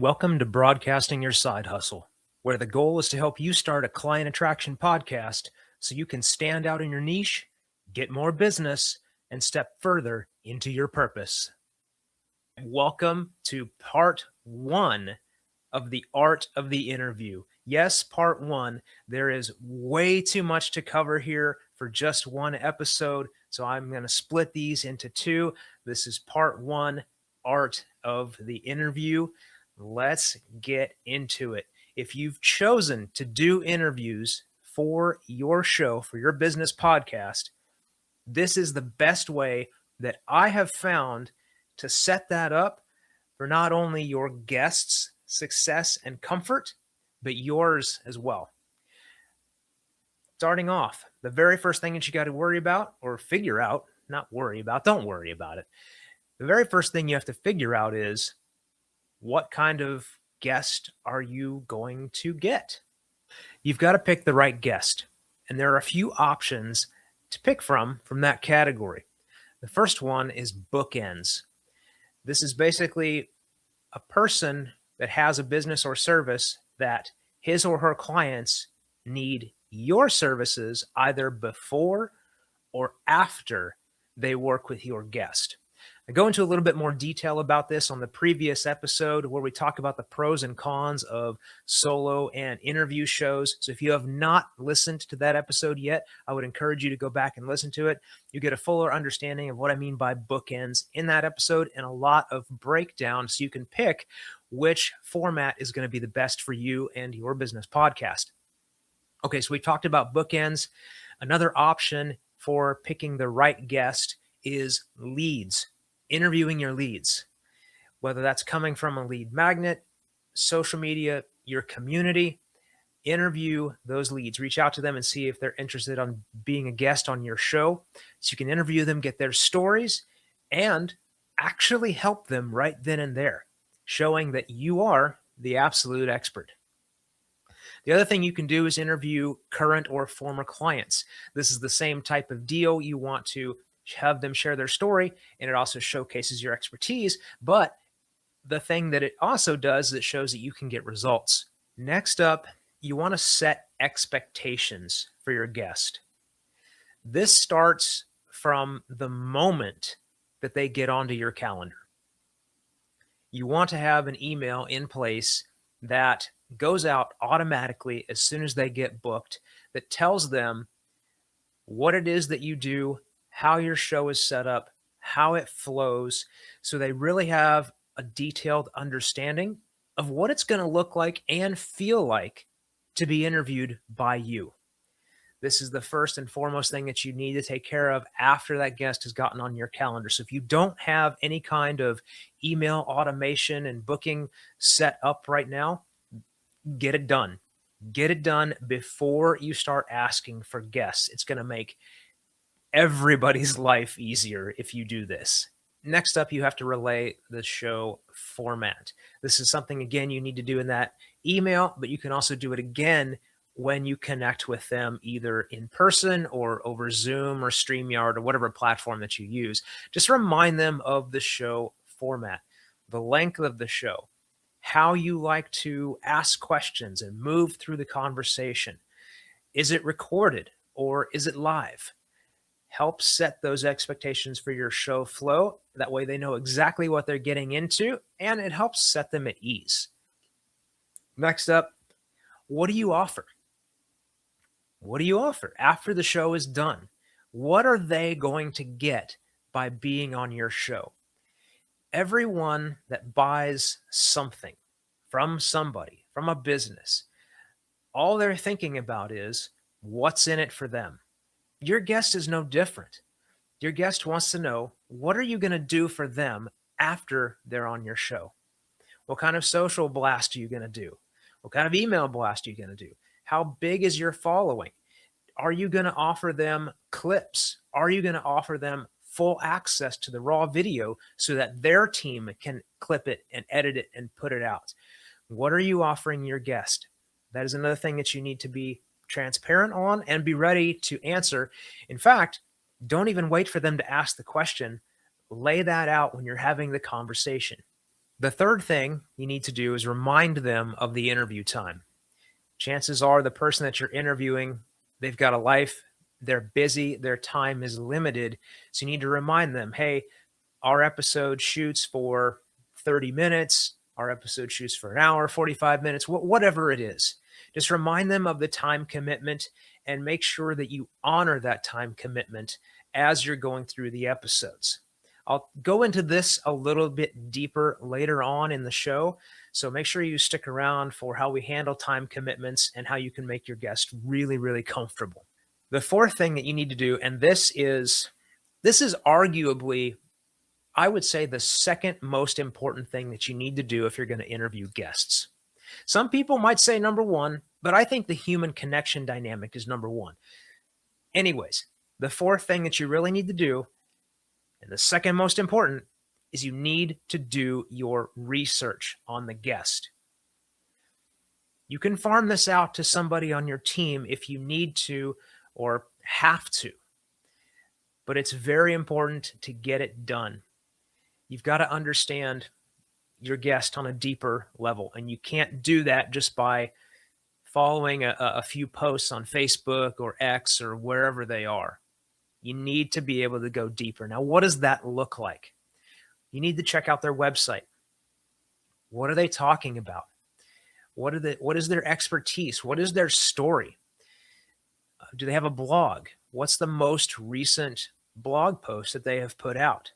Welcome to Broadcasting Your Side Hustle, where the goal is to help you start a client attraction podcast so you can stand out in your niche, get more business, and step further into your purpose. Welcome to part one of the art of the interview. Yes, part one. There is way too much to cover here for just one episode, so I'm going to split these into two. This is part one, art of the interview. Let's get into it. If you've chosen to do interviews for your show, for your business podcast, this is the best way that I have found to set that up for not only your guests' success and comfort, but yours as well. Starting off, the very first thing that you got to worry about or figure out, not worry about, don't worry about it. The very first thing you have to figure out is, what kind of guest are you going to get? You've got to pick the right guest, and there are a few options to pick from that category. The first one is bookends. This is basically a person that has a business or service that his or her clients need your services either before or after they work with your guest. I go into a little bit more detail about this on the previous episode where we talk about the pros and cons of solo and interview shows. So if you have not listened to that episode yet, I would encourage you to go back and listen to it. You get a fuller understanding of what I mean by bookends in that episode and a lot of breakdown so you can pick which format is going to be the best for you and your business podcast. Okay, so we talked about bookends. Another option for picking the right guest is leads. Interviewing your leads, whether that's coming from a lead magnet, social media, your community. Interview those leads. Reach out to them and see if they're interested on being a guest on your show. So you can interview them, get their stories, and actually help them right then and there, showing that you are the absolute expert. The other thing you can do is interview current or former clients. This is the same type of deal. You want to have them share their story, and it also showcases your expertise. But the thing that it also does is it shows that you can get results. Next up, you want to set expectations for your guest. This starts from the moment that they get onto your calendar. You want to have an email in place that goes out automatically as soon as they get booked that tells them what it is that you do, how your show is set up, how it flows, so they really have a detailed understanding of what it's going to look like and feel like to be interviewed by you. This is the first and foremost thing that you need to take care of after that guest has gotten on your calendar. So if you don't have any kind of email automation and booking set up right now, get it done. Get it done before you start asking for guests. It's going to make everybody's life easier if you do this. Next up, you have to relay the show format. This is something, again, you need to do in that email, but you can also do it again when you connect with them either in person or over Zoom or StreamYard or whatever platform that you use. Just remind them of the show format, the length of the show, how you like to ask questions and move through the conversation. Is it recorded or is it live? Help set those expectations for your show flow. That way they know exactly what they're getting into, and it helps set them at ease. Next up, what do you offer? What do you offer after the show is done? What are they going to get by being on your show? Everyone that buys something from somebody, from a business, all they're thinking about is what's in it for them. Your guest is no different. Your guest wants to know, what are you going to do for them after they're on your show? What kind of social blast are you going to do? What kind of email blast are you going to do? How big is your following? Are you going to offer them clips? Are you going to offer them full access to the raw video so that their team can clip it and edit it and put it out? What are you offering your guest? That is another thing that you need to be transparent on and be ready to answer. In fact, don't even wait for them to ask the question. Lay that out when you're having the conversation. The third thing you need to do is remind them of the interview time. Chances are the person that you're interviewing, they've got a life, they're busy, their time is limited. So you need to remind them, hey, our episode shoots for 30 minutes. Our episode shoots for an hour, 45 minutes, whatever it is. Just remind them of the time commitment and make sure that you honor that time commitment as you're going through the episodes. I'll go into this a little bit deeper later on in the show. So make sure you stick around for how we handle time commitments and how you can make your guest really, really comfortable. The fourth thing that you need to do, and this is arguably, I would say, the second most important thing that you need to do if you're going to interview guests. Some people might say number one, but I think the human connection dynamic is number one. Anyways, the fourth thing that you really need to do, and the second most important, is you need to do your research on the guest. You can farm this out to somebody on your team if you need to or have to, but it's very important to get it done. You've got to understand your guest on a deeper level, and you can't do that just by following a few posts on Facebook or X or wherever they are. You need to be able to go deeper. Now, what does that look like? You need to check out their website. What are they talking about? What is their expertise? What is their story? Do they have a blog? What's the most recent blog post that they have put out?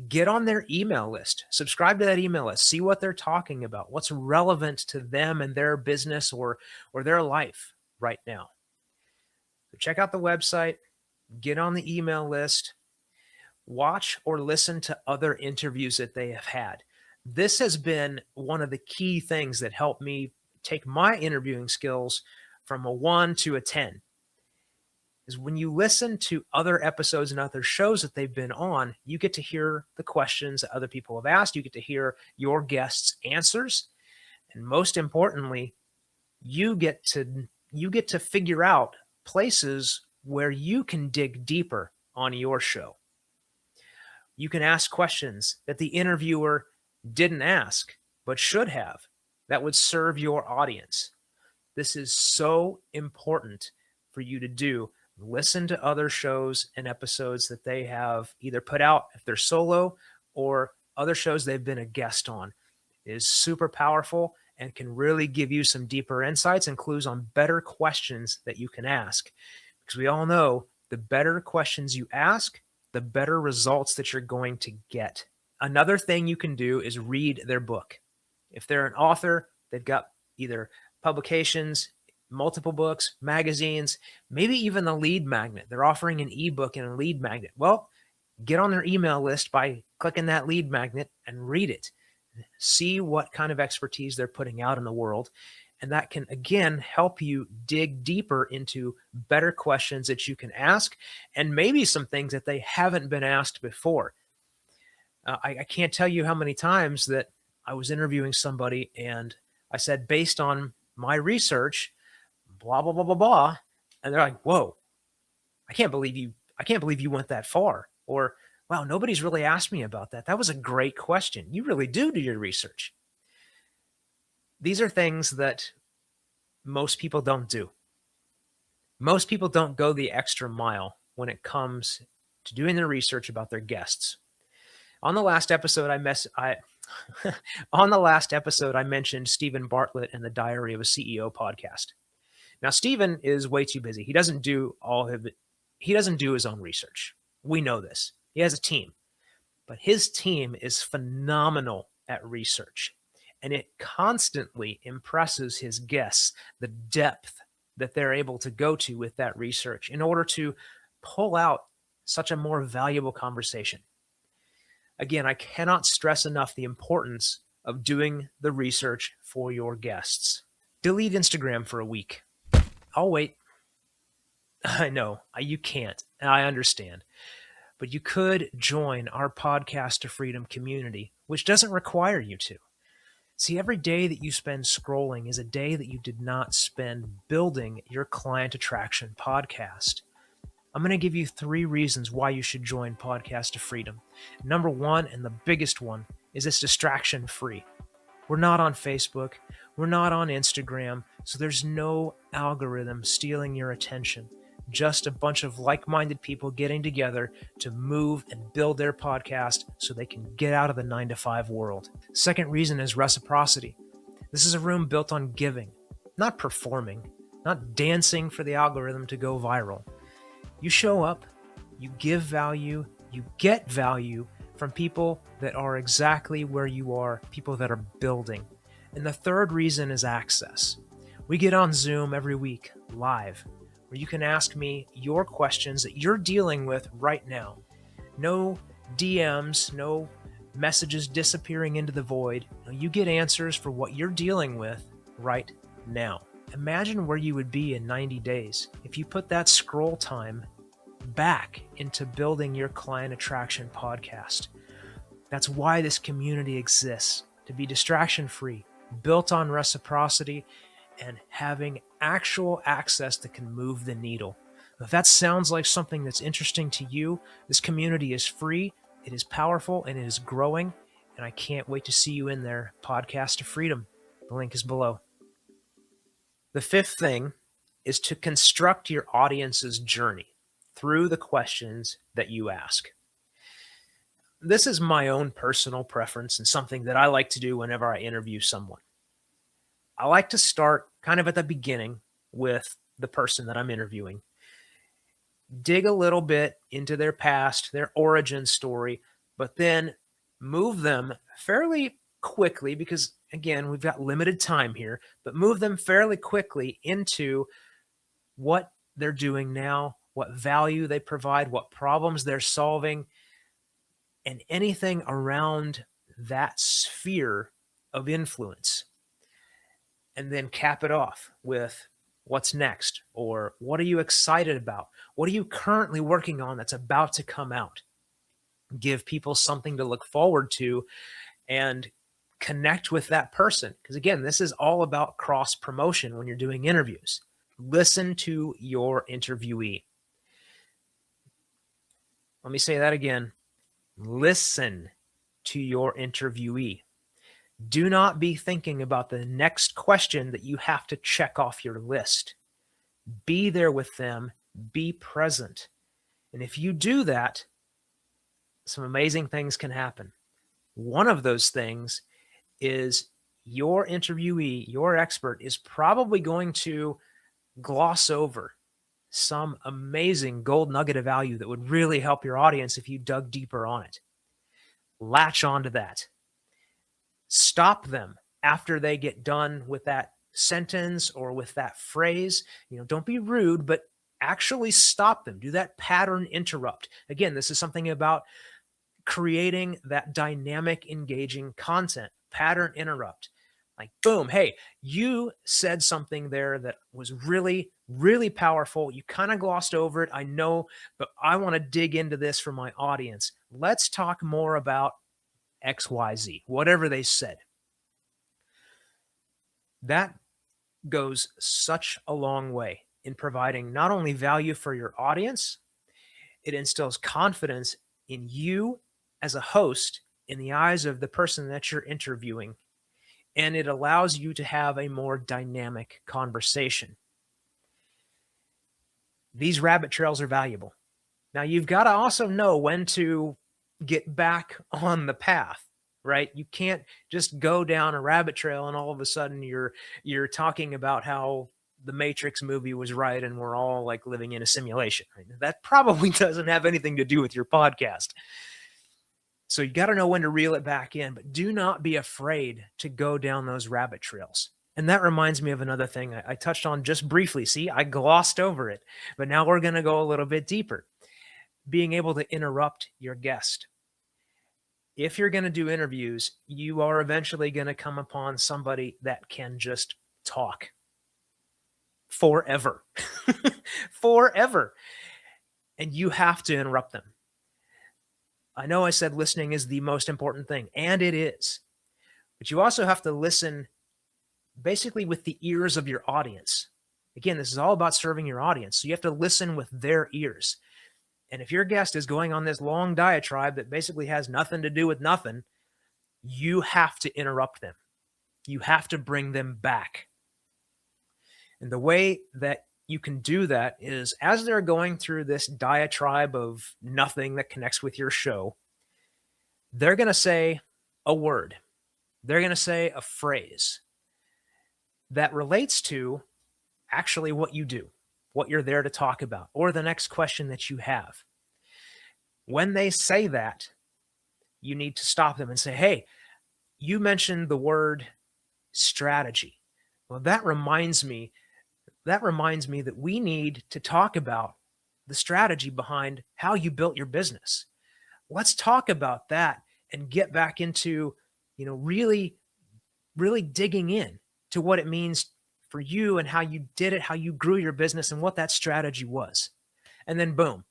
Get on their email list. Subscribe to that email list. See what they're talking about. What's relevant to them and their business or their life right now. So check out the website. Get on the email list. Watch or listen to other interviews that they have had. This has been one of the key things that helped me take my interviewing skills from a 1 to a 10. Is when you listen to other episodes and other shows that they've been on, you get to hear the questions that other people have asked. You get to hear your guests' answers. And most importantly, you get to figure out places where you can dig deeper on your show. You can ask questions that the interviewer didn't ask, but should have, that would serve your audience. This is so important for you to do. Listen to other shows and episodes that they have either put out if they're solo or other shows they've been a guest on. It is super powerful and can really give you some deeper insights and clues on better questions that you can ask. Because we all know the better questions you ask, the better results that you're going to get. Another thing you can do is read their book. If they're an author, they've got either publications, multiple books, magazines, maybe even a lead magnet. They're offering an ebook and a lead magnet. Well, get on their email list by clicking that lead magnet and read it. See what kind of expertise they're putting out in the world. And that can, again, help you dig deeper into better questions that you can ask and maybe some things that they haven't been asked before. I can't tell you how many times that I was interviewing somebody and I said, based on my research, blah, blah, blah, blah, blah. And they're like, whoa, I can't believe you went that far. Or, wow, nobody's really asked me about that. That was a great question. You really do your research. These are things that most people don't do. Most people don't go the extra mile when it comes to doing their research about their guests. On the last episode, I mentioned Stephen Bartlett and the Diary of a CEO podcast. Now, Stephen is way too busy. He doesn't do his own research. We know this. He has a team, but his team is phenomenal at research, and it constantly impresses his guests the depth that they're able to go to with that research in order to pull out such a more valuable conversation. Again, I cannot stress enough the importance of doing the research for your guests. Delete Instagram for a week. I'll wait. I know you can't. I understand. But you could join our Podcast to Freedom community, which doesn't require you to. See, every day that you spend scrolling is a day that you did not spend building your client attraction podcast. I'm going to give you 3 reasons why you should join Podcast to Freedom. Number 1, and the biggest one, is it's distraction free. We're not on Facebook. We're not on Instagram. So there's no algorithm stealing your attention. Just a bunch of like-minded people getting together to move and build their podcast so they can get out of the 9-to-5 world. Second reason is reciprocity. This is a room built on giving, not performing, not dancing for the algorithm to go viral. You show up, you give value, you get value from people that are exactly where you are, people that are building. And the third reason is access. We get on Zoom every week, live, where you can ask me your questions that you're dealing with right now. No DMs, no messages disappearing into the void. You get answers for what you're dealing with right now. Imagine where you would be in 90 days if you put that scroll time back into building your client attraction podcast. That's why this community exists, to be distraction-free, built on reciprocity, and having actual access that can move the needle. If that sounds like something that's interesting to you, this community is free, it is powerful, and it is growing, and I can't wait to see you in there. Podcast to Freedom. The link is below. The fifth thing is to construct your audience's journey through the questions that you ask. This is my own personal preference and something that I like to do whenever I interview someone. I like to start kind of at the beginning with the person that I'm interviewing. Dig a little bit into their past, their origin story, but then move them fairly quickly, because again, we've got limited time here, but move them fairly quickly into what they're doing now, what value they provide, what problems they're solving, and anything around that sphere of influence. And then cap it off with what's next, or what are you excited about? What are you currently working on that's about to come out? Give people something to look forward to and connect with that person. Because again, this is all about cross promotion when you're doing interviews. Listen to your interviewee. Let me say that again. Listen to your interviewee. Do not be thinking about the next question that you have to check off your list. Be there with them. Be present. And if you do that, some amazing things can happen. One of those things is your interviewee, your expert, is probably going to gloss over some amazing gold nugget of value that would really help your audience if you dug deeper on it. Latch onto that. Stop them after they get done with that sentence or with that phrase. Don't be rude, but actually stop them. Do that pattern interrupt. Again, this is something about creating that dynamic, engaging content. Pattern interrupt. Like, boom, hey, you said something there that was really, really powerful. You kind of glossed over it, I know, but I want to dig into this for my audience. Let's talk more about XYZ, whatever they said. That goes such a long way in providing not only value for your audience, it instills confidence in you as a host in the eyes of the person that you're interviewing, and it allows you to have a more dynamic conversation. These rabbit trails are valuable. Now, you've got to also know when to get back on the path, right? You can't just go down a rabbit trail and all of a sudden you're talking about how the Matrix movie was right and we're all like living in a simulation. Right? That probably doesn't have anything to do with your podcast. So you got to know when to reel it back in, but do not be afraid to go down those rabbit trails. And that reminds me of another thing I touched on just briefly. See, I glossed over it, but now we're going to go a little bit deeper. Being able to interrupt your guest. If you're going to do interviews, you are eventually going to come upon somebody that can just talk forever, forever. And you have to interrupt them. I know I said listening is the most important thing, and it is. But you also have to listen basically with the ears of your audience. Again, this is all about serving your audience. So you have to listen with their ears. And if your guest is going on this long diatribe that basically has nothing to do with nothing, you have to interrupt them. You have to bring them back. And the way that you can do that is as they're going through this diatribe of nothing that connects with your show, they're going to say a word. They're going to say a phrase that relates to actually what you do, what you're there to talk about, or the next question that you have. When they say that, you need to stop them and say, hey, you mentioned the word strategy. Well, that reminds me that we need to talk about the strategy behind how you built your business. Let's talk about that and get back into, really, really digging in to what it means for you and how you did it, how you grew your business and what that strategy was. And then boom,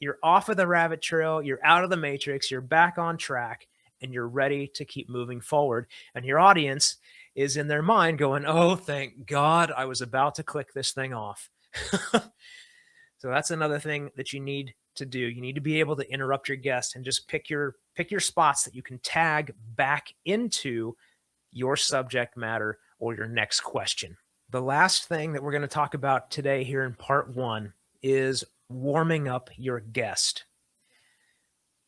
you're off of the rabbit trail, you're out of the matrix, you're back on track, and you're ready to keep moving forward. And your audience is in their mind going, oh, thank God I was about to click this thing off. So that's another thing that you need to do. You need to be able to interrupt your guest and just pick your spots that you can tag back into your subject matter or your next question. The last thing that we're going to talk about today here in part 1 is warming up your guest.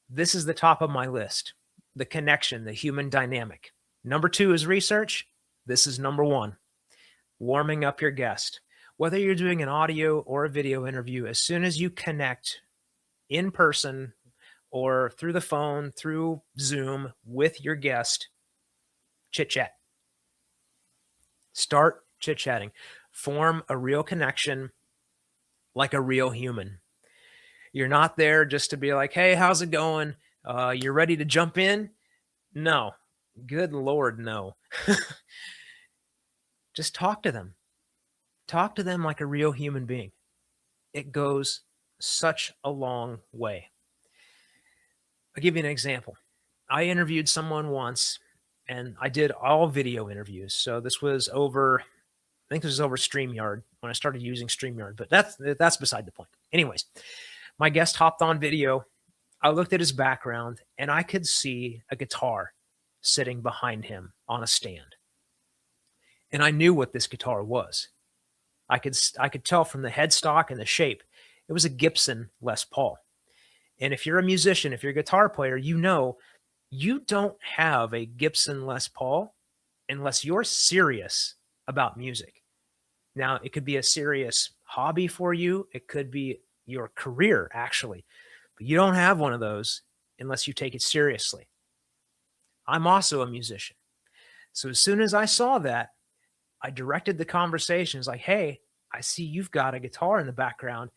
This is the top of my list. The connection, the human dynamic. Number 2 is research. This is number 1, warming up your guest. Whether you're doing an audio or a video interview, as soon as you connect in person or through the phone, through Zoom with your guest, chit-chat. Start chit-chatting. Form a real connection like a real human. You're not there just to be like, hey, how's it going? You're ready to jump in? No. Good Lord, no. Just talk to them. Talk to them like a real human being. It goes such a long way. I'll give you an example. I interviewed someone once, and I did all video interviews. So this was over, I think this was over StreamYard when I started using StreamYard, but that's beside the point. Anyways, my guest hopped on video. I looked at his background, and I could see a guitar sitting behind him on a stand. And I knew what this guitar was. I could tell from the headstock and the shape. It was a Gibson Les Paul. And if you're a musician, if you're a guitar player, you know you don't have a Gibson Les Paul unless you're serious about music. Now, it could be a serious hobby for you. It could be your career, actually. But you don't have one of those unless you take it seriously. I'm also a musician. So as soon as I saw that, I directed the conversation. It's like, hey, I see you've got a guitar in the background.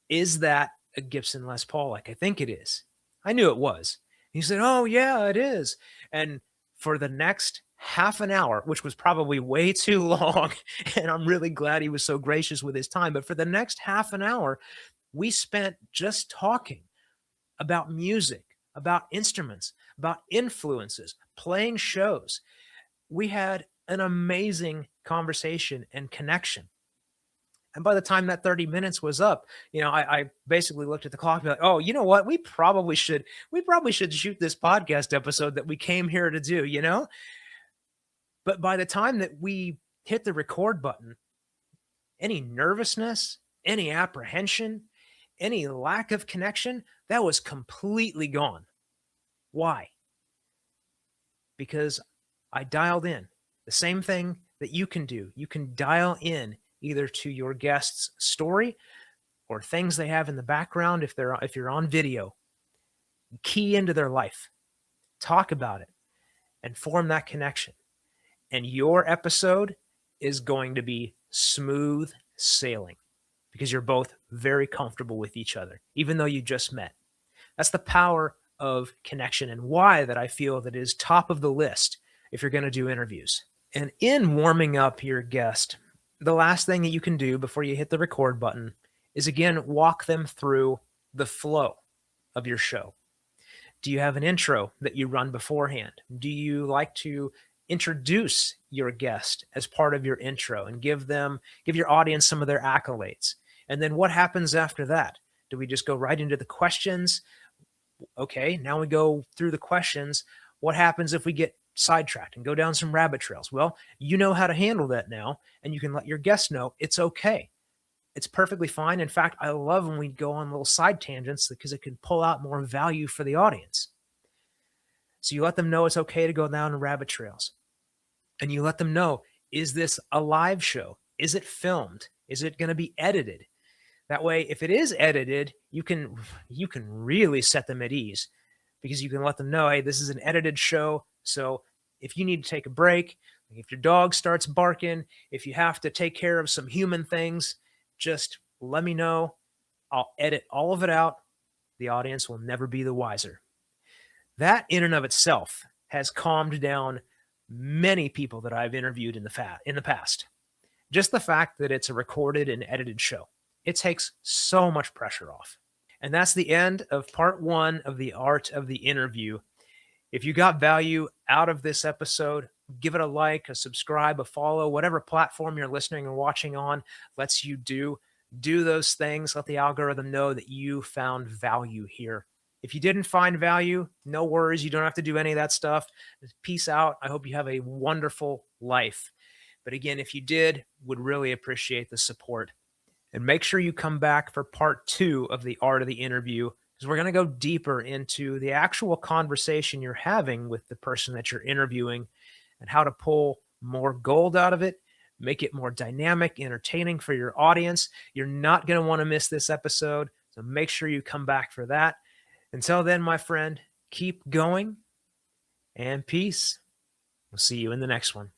Is that a Gibson Les Paul like I think it is? I knew it was. He said, oh, yeah, it is. And for the next half an hour, which was probably way too long, and I'm really glad he was so gracious with his time, but for the next half an hour, we spent just talking about music, about instruments, about influences, playing shows. We had an amazing conversation and connection. And by the time that 30 minutes was up, I basically looked at the clock and be like, oh, you know what? We probably should shoot this podcast episode that we came here to do, But by the time that we hit the record button, any nervousness, any apprehension, any lack of connection, that was completely gone. Why? Because I dialed in. The same thing that you can do. You can dial in either to your guest's story or things they have in the background if you're on video. Key into their life. Talk about it and form that connection. And your episode is going to be smooth sailing because you're both very comfortable with each other, even though you just met. That's the power of connection and why that I feel that is top of the list if you're going to do interviews. And in warming up your guest, the last thing that you can do before you hit the record button is, again, walk them through the flow of your show. Do you have an intro that you run beforehand? Do you like to introduce your guest as part of your intro and give your audience some of their accolades? And then what happens after that? Do we just go right into the questions? Okay, now we go through the questions. What happens if we get sidetracked and go down some rabbit trails? Well, you know how to handle that now, and you can let your guests know it's okay. It's perfectly fine. In fact, I love when we go on little side tangents because it can pull out more value for the audience. So you let them know it's okay to go down rabbit trails. And you let them know, is this a live show? Is it filmed? Is it going to be edited? That way, if it is edited, you can really set them at ease, because you can let them know, hey, this is an edited show. So if you need to take a break, if your dog starts barking, if you have to take care of some human things, just let me know. I'll edit all of it out. The audience will never be the wiser. That in and of itself has calmed down many people that I've interviewed in the past. Just the fact that it's a recorded and edited show, it takes so much pressure off. And that's the end of part 1 of the art of the interview. If you got value out of this episode, give it a like, a subscribe, a follow, whatever platform you're listening or watching on lets you do those things. Let the algorithm know that you found value here. If you didn't find value, no worries. You don't have to do any of that stuff. Peace out. I hope you have a wonderful life. But again, if you did, would really appreciate the support. And make sure you come back for part 2 of the art of the interview, because we're going to go deeper into the actual conversation you're having with the person that you're interviewing and how to pull more gold out of it, make it more dynamic, entertaining for your audience. You're not going to want to miss this episode, so make sure you come back for that. Until then, my friend, keep going and peace. We'll see you in the next one.